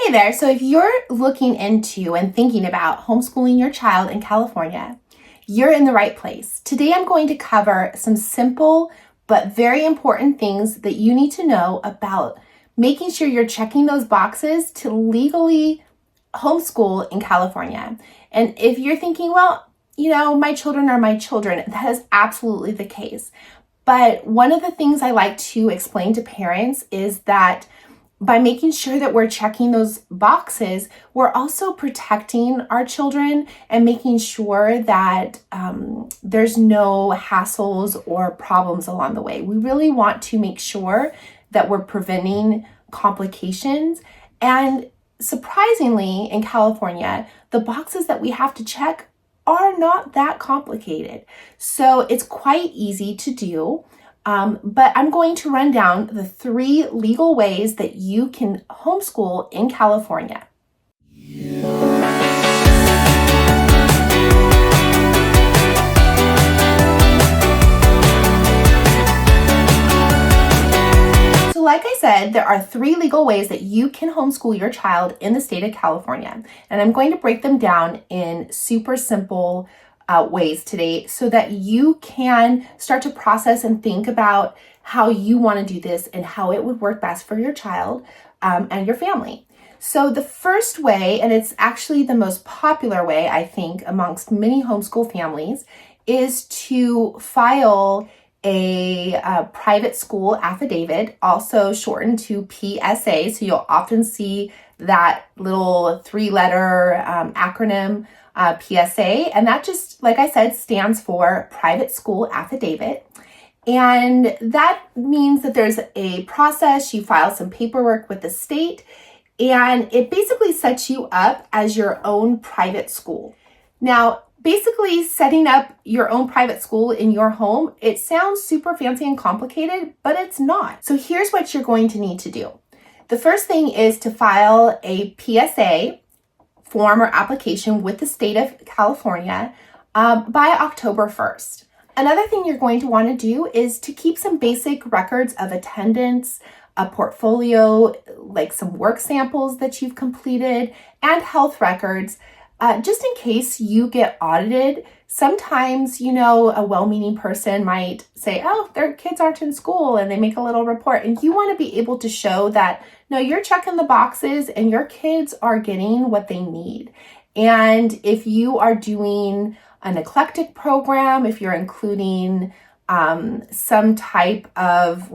Hey there, so if you're looking into and thinking about homeschooling your child in California, you're in the right place. Today I'm going to cover some simple but very important things that you need to know about making sure you're checking those boxes to legally homeschool in California. And if you're thinking, well, my children are my children, that is absolutely the case. But one of the things I like to explain to parents is that by making sure that we're checking those boxes, we're also protecting our children and making sure that there's no hassles or problems along the way. We really want to make sure that we're preventing complications. And surprisingly, in California, the boxes that we have to check are not that complicated. So it's quite easy to do. But I'm going to run down the 3 legal ways that you can homeschool in California. So like I said, there are 3 legal ways that you can homeschool your child in the state of California. And I'm going to break them down in super simple ways today so that you can start to process and think about how you want to do this and how it would work best for your child and your family. So the first way, and it's actually the most popular way, I think, amongst many homeschool families, is to file a private school affidavit, also shortened to PSA. So you'll often see that little 3-letter acronym PSA, and that just, like I said, stands for Private School Affidavit. And that means that there's a process, you file some paperwork with the state, and it basically sets you up as your own private school. Now, basically setting up your own private school in your home, it sounds super fancy and complicated, but it's not. So here's what you're going to need to do. The first thing is to file a PSA form or application with the state of California by October 1st. Another thing you're going to want to do is to keep some basic records of attendance, a portfolio, like some work samples that you've completed, and health records, just in case you get audited. Sometimes, a well-meaning person might say, oh, their kids aren't in school, and they make a little report. And you want to be able to show that, no, you're checking the boxes and your kids are getting what they need. And if you are doing an eclectic program, if you're including some type of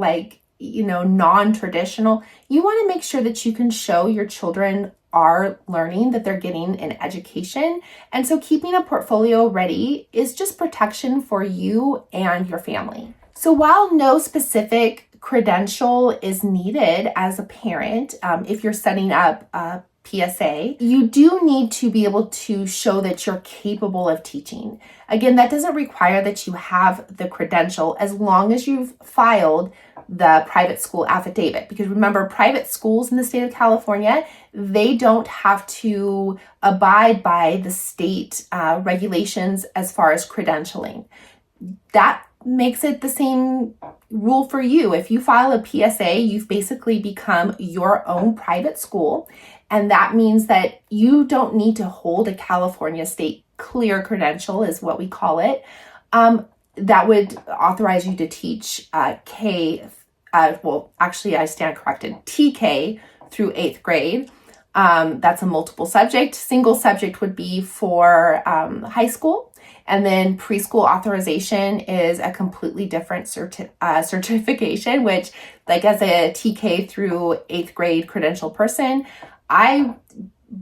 non-traditional, you want to make sure that you can show your children are learning, that they're getting an education. And so keeping a portfolio ready is just protection for you and your family. So while no specific credential is needed as a parent, if you're setting up a PSA, you do need to be able to show that you're capable of teaching. Again, that doesn't require that you have the credential as long as you've filed the private school affidavit. Because remember, private schools in the state of California, they don't have to abide by the state regulations as far as credentialing. That makes it the same rule for you. If you file a PSA, you've basically become your own private school. And that means that you don't need to hold a California state clear credential, is what we call it. That would authorize you to teach TK through 8th grade. That's a multiple subject. Single subject would be for high school. And then preschool authorization is a completely different certification, which, like, as a TK through 8th grade credential person, I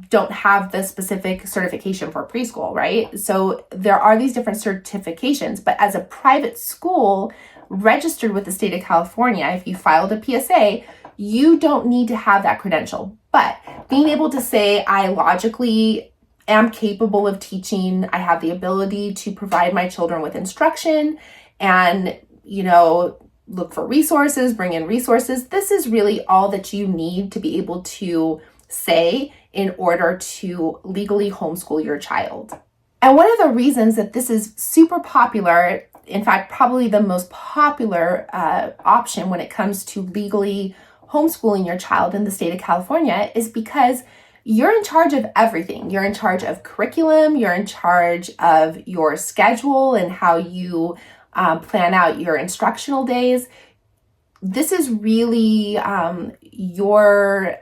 don't have the specific certification for preschool, right? So there are these different certifications, but as a private school registered with the state of California, if you filed a PSA, you don't need to have that credential. But being able to say, I logically am capable of teaching, I have the ability to provide my children with instruction and, look for resources, bring in resources. This is really all that you need to be able to say in order to legally homeschool your child. And one of the reasons that this is super popular, in fact, probably the most popular option when it comes to legally homeschooling your child in the state of California is because you're in charge of everything. You're in charge of curriculum, you're in charge of your schedule and how you plan out your instructional days. This is really your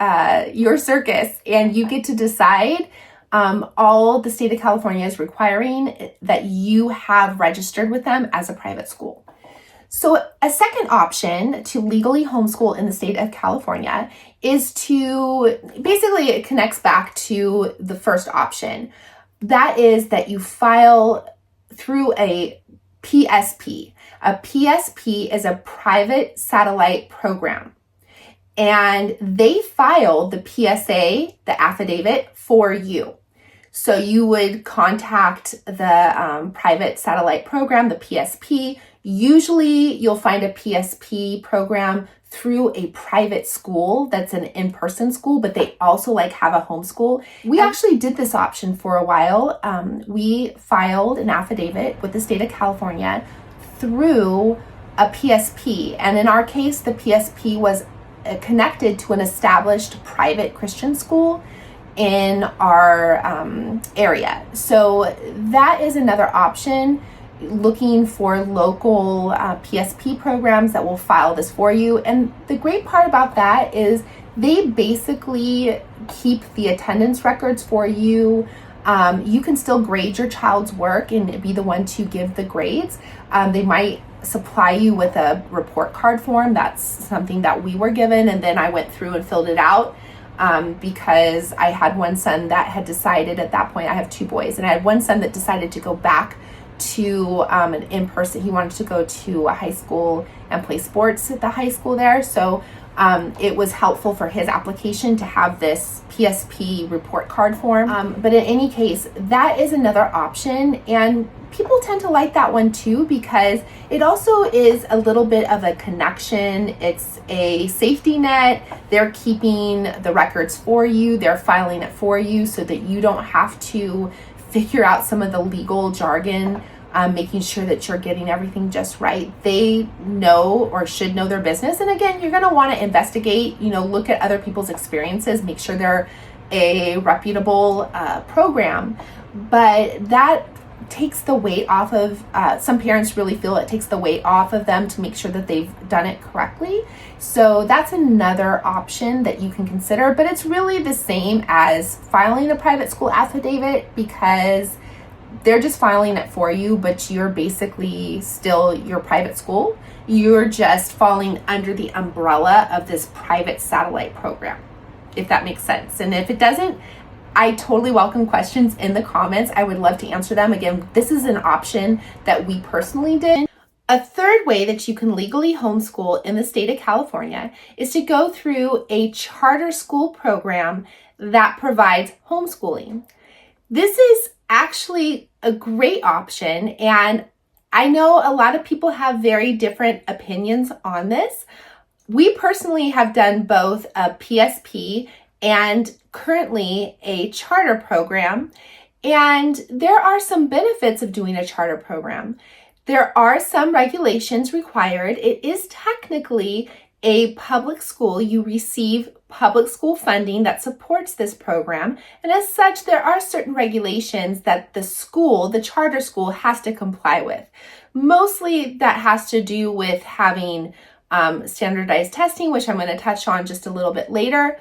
circus, and you get to decide. All the state of California is requiring that you have registered with them as a private school. So a second option to legally homeschool in the state of California is to, basically it connects back to the first option. That is that you file through a PSP. A PSP is a private satellite program. And they filed the PSA, the affidavit, for you. So you would contact the private satellite program, the PSP. Usually you'll find a PSP program through a private school that's an in-person school, but they also have a homeschool. We actually did this option for a while. We filed an affidavit with the state of California through a PSP. And in our case, the PSP was connected to an established private Christian school in our area. So that is another option, looking for local PSP programs that will file this for you. And the great part about that is they basically keep the attendance records for you. You can still grade your child's work and be the one to give the grades. They might supply you with a report card form. That's something that we were given, and then I went through and filled it out because I had one son that had decided at that point, I have two boys, and I had one son that decided to go back to an in-person. He wanted to go to a high school and play sports at the high school there. So it was helpful for his application to have this PSP report card form. But in any case, that is another option. And people tend to like that one too, because it also is a little bit of a connection. It's a safety net. They're keeping the records for you. They're filing it for you so that you don't have to figure out some of the legal jargon, making sure that you're getting everything just right. They know or should know their business. And again, you're going to want to investigate, look at other people's experiences, make sure they're a reputable program. But that takes the weight off of, some parents really feel it takes the weight off of them to make sure that they've done it correctly. So that's another option that you can consider, but it's really the same as filing a private school affidavit, because they're just filing it for you, but you're basically still your private school. You're just falling under the umbrella of this private satellite program, if that makes sense. And if it doesn't, I totally welcome questions in the comments. I would love to answer them. Again, this is an option that we personally did. A third way that you can legally homeschool in the state of California is to go through a charter school program that provides homeschooling. This is actually a great option, and I know a lot of people have very different opinions on this. We personally have done both a PSP and currently a charter program, and there are some benefits of doing a charter program. There are some regulations required. It is technically a public school. You receive public school funding that supports this program, and as such, there are certain regulations that the school, the charter school, has to comply with. Mostly that has to do with having standardized testing, which I'm going to touch on just a little bit later.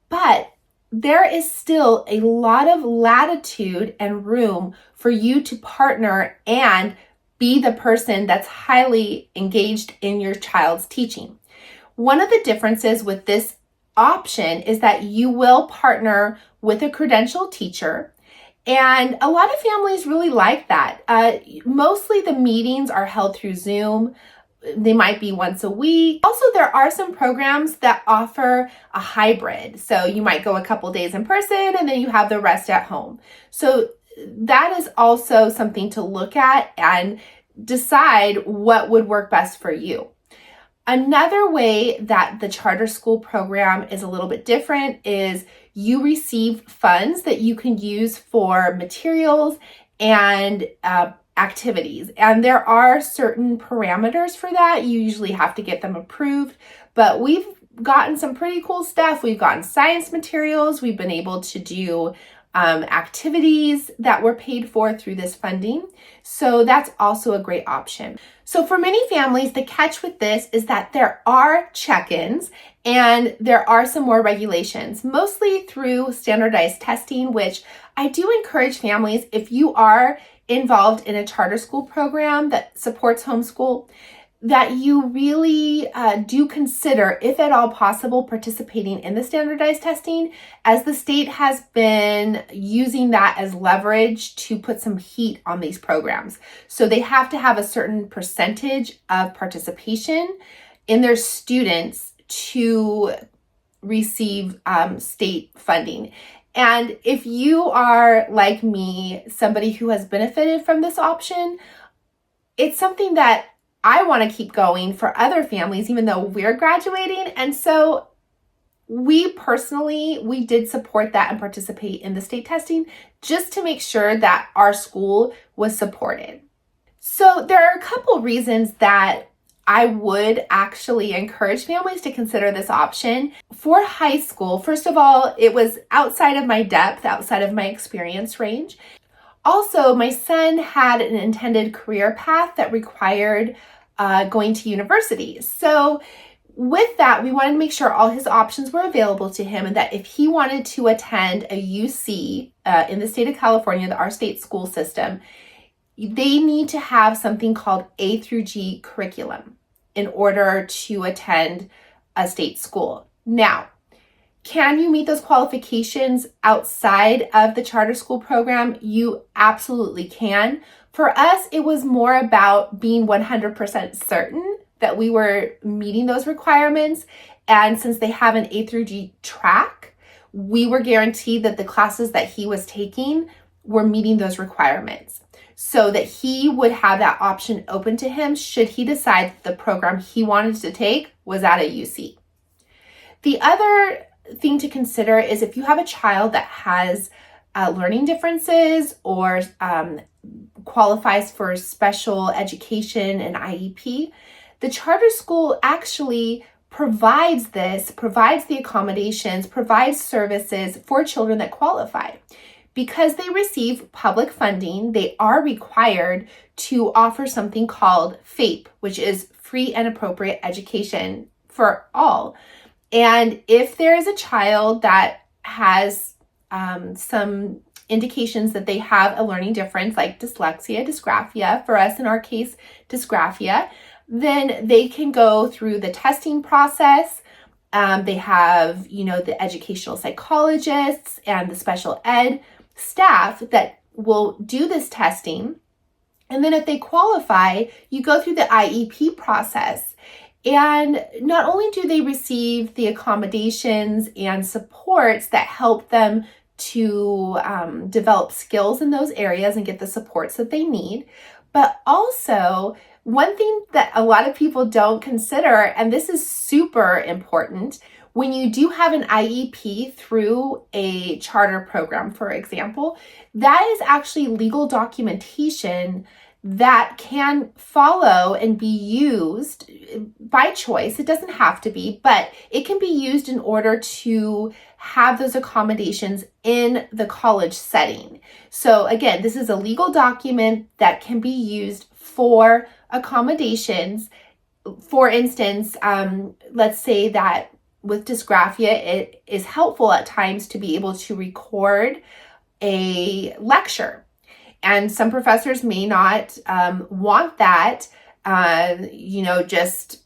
But there is still a lot of latitude and room for you to partner and be the person that's highly engaged in your child's teaching. One of the differences with this option is that you will partner with a credentialed teacher, and a lot of families really like that. Mostly the meetings are held through Zoom. They might be once a week. Also, there are some programs that offer a hybrid. So you might go a couple days in person and then you have the rest at home. So that is also something to look at and decide what would work best for you. Another way that the charter school program is a little bit different is you receive funds that you can use for materials and activities. And there are certain parameters for that. You usually have to get them approved, but we've gotten some pretty cool stuff. We've gotten science materials. We've been able to do activities that were paid for through this funding. So that's also a great option. So for many families, the catch with this is that there are check-ins and there are some more regulations, mostly through standardized testing, which I do encourage families, if you are involved in a charter school program that supports homeschool, that you really do consider, if at all possible, participating in the standardized testing, as the state has been using that as leverage to put some heat on these programs. So they have to have a certain percentage of participation in their students to receive state funding. And if you are, like me, somebody who has benefited from this option, it's something that I want to keep going for other families, even though we're graduating. And so we did support that and participate in the state testing just to make sure that our school was supported. So there are a couple reasons that I would actually encourage families to consider this option. For high school, first of all, it was outside of my depth, outside of my experience range. Also, my son had an intended career path that required going to university. So with that, we wanted to make sure all his options were available to him, and that if he wanted to attend a UC in the state of California, our state school system, they need to have something called A through G curriculum in order to attend a state school. Now, can you meet those qualifications outside of the charter school program? You absolutely can. For us, it was more about being 100% certain that we were meeting those requirements. And since they have an A through G track, we were guaranteed that the classes that he was taking were meeting those requirements, so that he would have that option open to him should he decide that the program he wanted to take was at a UC. The other thing to consider is if you have a child that has learning differences or qualifies for special education and IEP, the charter school actually provides the accommodations, provides services for children that qualify. Because they receive public funding, they are required to offer something called FAPE, which is free and appropriate education for all. And if there is a child that has some indications that they have a learning difference, like dyslexia, dysgraphia, for us in our case, dysgraphia, then they can go through the testing process. They have, the educational psychologists and the special ed staff that will do this testing. And then if they qualify, you go through the IEP process. And not only do they receive the accommodations and supports that help them to develop skills in those areas and get the supports that they need, but also one thing that a lot of people don't consider, and this is super important, when you do have an IEP through a charter program, for example, that is actually legal documentation that can follow and be used by choice. It doesn't have to be, but it can be used in order to have those accommodations in the college setting. So again, this is a legal document that can be used for accommodations. For instance, let's say that with dysgraphia, it is helpful at times to be able to record a lecture. And some professors may not want that, just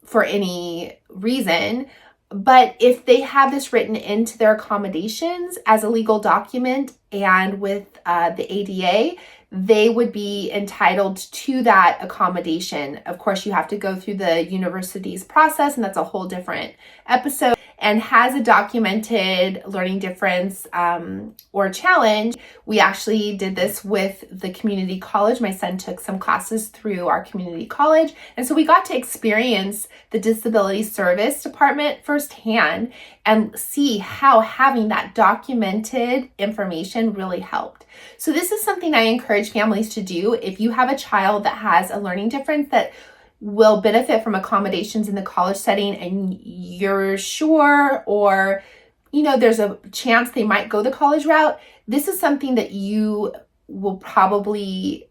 for any reason. But if they have this written into their accommodations as a legal document and with the ADA, they would be entitled to that accommodation. Of course, you have to go through the university's process, and that's a whole different episode. And has a documented learning difference or challenge. We actually did this with the community college. My son took some classes through our community college. And so we got to experience the disability service department firsthand and see how having that documented information really helped. So this is something I encourage families to do. If you have a child that has a learning difference that will benefit from accommodations in the college setting and you're sure, or there's a chance they might go the college route, this is something that you will probably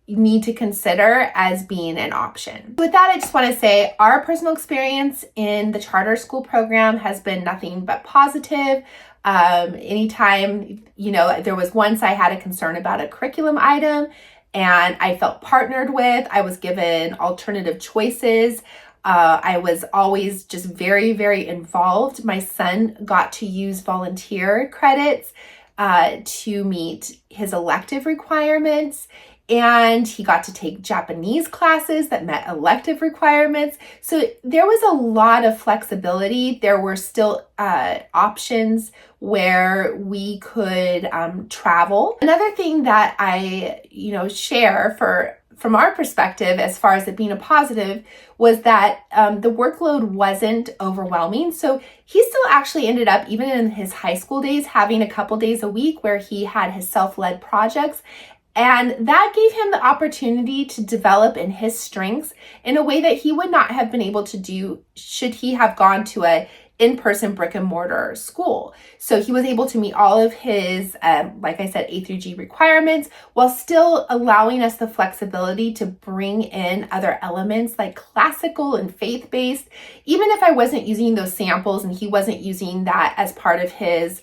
need to consider as being an option. With that, I just want to say our personal experience in the charter school program has been nothing but positive. Anytime, there was once I had a concern about a curriculum item and I felt partnered with, I was given alternative choices. I was always just very, very involved. My son got to use volunteer credits to meet his elective requirements, and he got to take Japanese classes that met elective requirements. So there was a lot of flexibility. There were still options where we could travel. Another thing that I, share from our perspective, as far as it being a positive, was that the workload wasn't overwhelming. So he still actually ended up, even in his high school days, having a couple days a week where he had his self-led projects. And that gave him the opportunity to develop in his strengths in a way that he would not have been able to do should he have gone to a in-person brick and mortar school. So he was able to meet all of his, like I said, A through G requirements while still allowing us the flexibility to bring in other elements like classical and faith-based. Even if I wasn't using those samples and he wasn't using that as part of his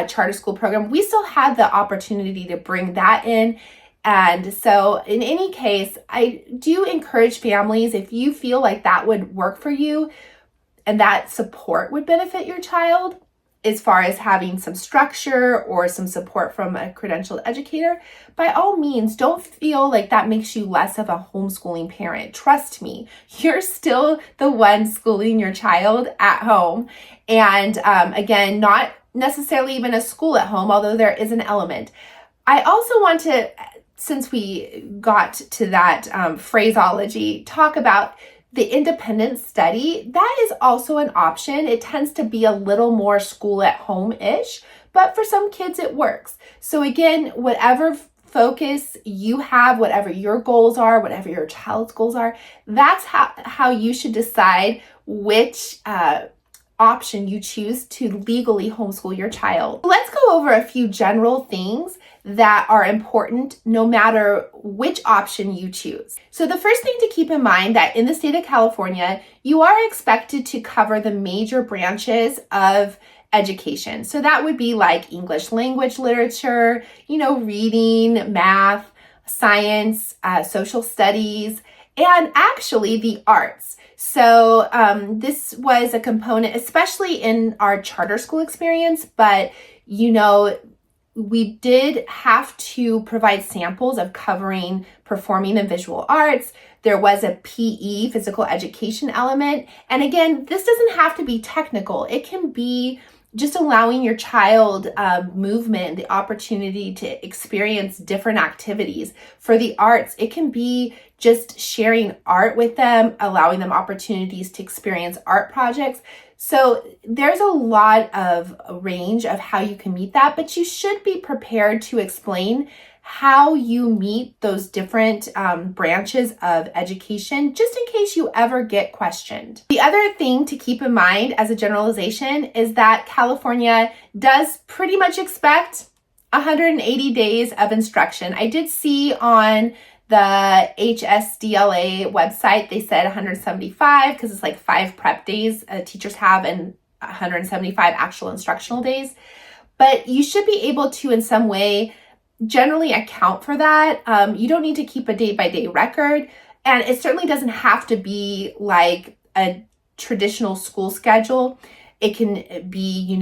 charter school program, we still had the opportunity to bring that in. And so in any case, I do encourage families, if you feel like that would work for you and that support would benefit your child, as far as having some structure or some support from a credentialed educator, by all means, don't feel like that makes you less of a homeschooling parent. Trust me, you're still the one schooling your child at home. And again, not necessarily even a school at home, although there is an element. I also want to, since we got to that phraseology, talk about the independent study. That is also an option. It tends to be a little more school at home-ish, but for some kids it works. So again, whatever focus you have, whatever your goals are, whatever your child's goals are, that's how you should decide which option you choose to legally homeschool your child. Let's go over a few general things that are important no matter which option you choose. So the first thing to keep in mind that in the state of California, you are expected to cover the major branches of education. So that would be like English language literature, reading, math, science, social studies, and actually the arts. So this was a component, especially in our charter school experience, but we did have to provide samples of covering performing and visual arts. There was a PE, physical education element. And again, this doesn't have to be technical. It can be just allowing your child movement, the opportunity to experience different activities. For the arts, it can be just sharing art with them, allowing them opportunities to experience art projects. So there's a lot of range of how you can meet that, but you should be prepared to explain how you meet those different branches of education, just in case you ever get questioned. The other thing to keep in mind as a generalization is that California does pretty much expect 180 days of instruction. I did see on the HSDLA website, they said 175 because it's like 5 prep days teachers have and 175 actual instructional days. But you should be able to, in some way, generally account for that. You don't need to keep a day-by-day record, and it certainly doesn't have to be like a traditional school schedule. It can be,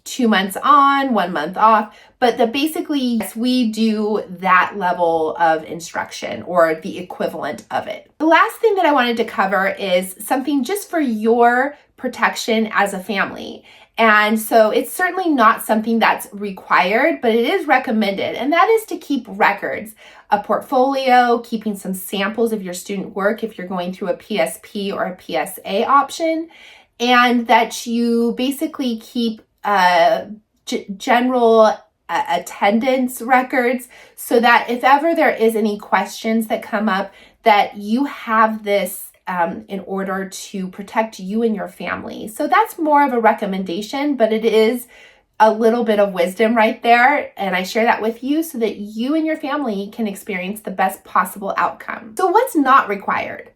2 months on, 1 month off, but basically, yes, we do that level of instruction or the equivalent of it. The last thing that I wanted to cover is something just for your protection as a family. And so it's certainly not something that's required, but it is recommended. And that is to keep records, a portfolio, keeping some samples of your student work if you're going through a PSP or a PSA option, and that you basically keep general attendance records so that if ever there is any questions that come up, that you have this in order to protect you and your family. So that's more of a recommendation, but it is a little bit of wisdom right there. And I share that with you so that you and your family can experience the best possible outcome. So what's not required?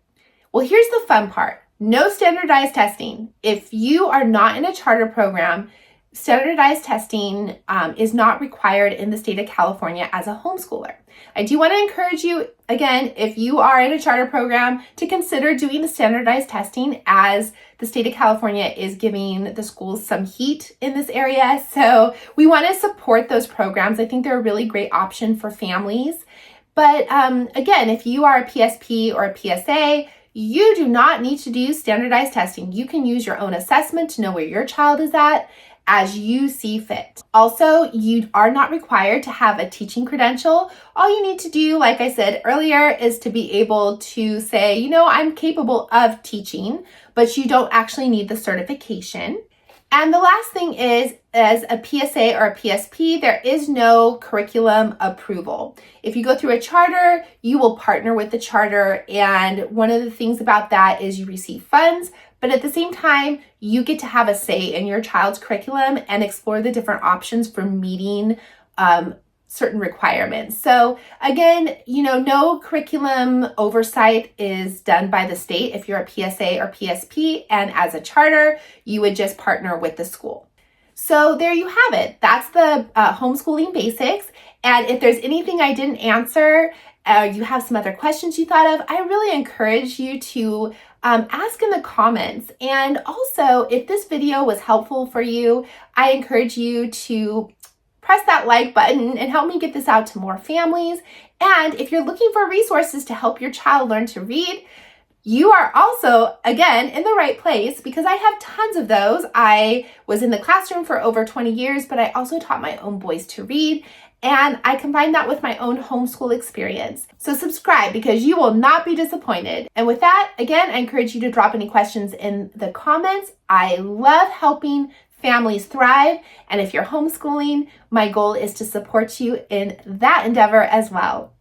Well, here's the fun part. No standardized testing. If you are not in a charter program, standardized testing is not required in the state of California as a homeschooler. I do want to encourage you, again, if you are in a charter program, to consider doing the standardized testing, as the state of California is giving the schools some heat in this area. So we want to support those programs. I think they're a really great option for families. But again, if you are a PSP or a PSA, you do not need to do standardized testing. You can use your own assessment to know where your child is at as you see fit. Also, you are not required to have a teaching credential. All you need to do, like I said earlier, is to be able to say, you know, I'm capable of teaching, but you don't actually need the certification. And the last thing is, as a PSA or a PSP, there is no curriculum approval. If you go through a charter, you will partner with the charter. And one of the things about that is you receive funds, but at the same time, you get to have a say in your child's curriculum and explore the different options for meeting certain requirements. So again, you know, no curriculum oversight is done by the state if you're a PSA or PSP, and as a charter, you would just partner with the school. So there you have it. That's the homeschooling basics. And if there's anything I didn't answer, you have some other questions you thought of, I really encourage you to ask in the comments. And also, if this video was helpful for you, I encourage you to press that like button and help me get this out to more families. And if you're looking for resources to help your child learn to read, you are also, again, in the right place, because I have tons of those. I was in the classroom for over 20 years, but I also taught my own boys to read, and I combined that with my own homeschool experience. So subscribe, because you will not be disappointed. And with that, again, I encourage you to drop any questions in the comments. I love helping families thrive, and if you're homeschooling, my goal is to support you in that endeavor as well.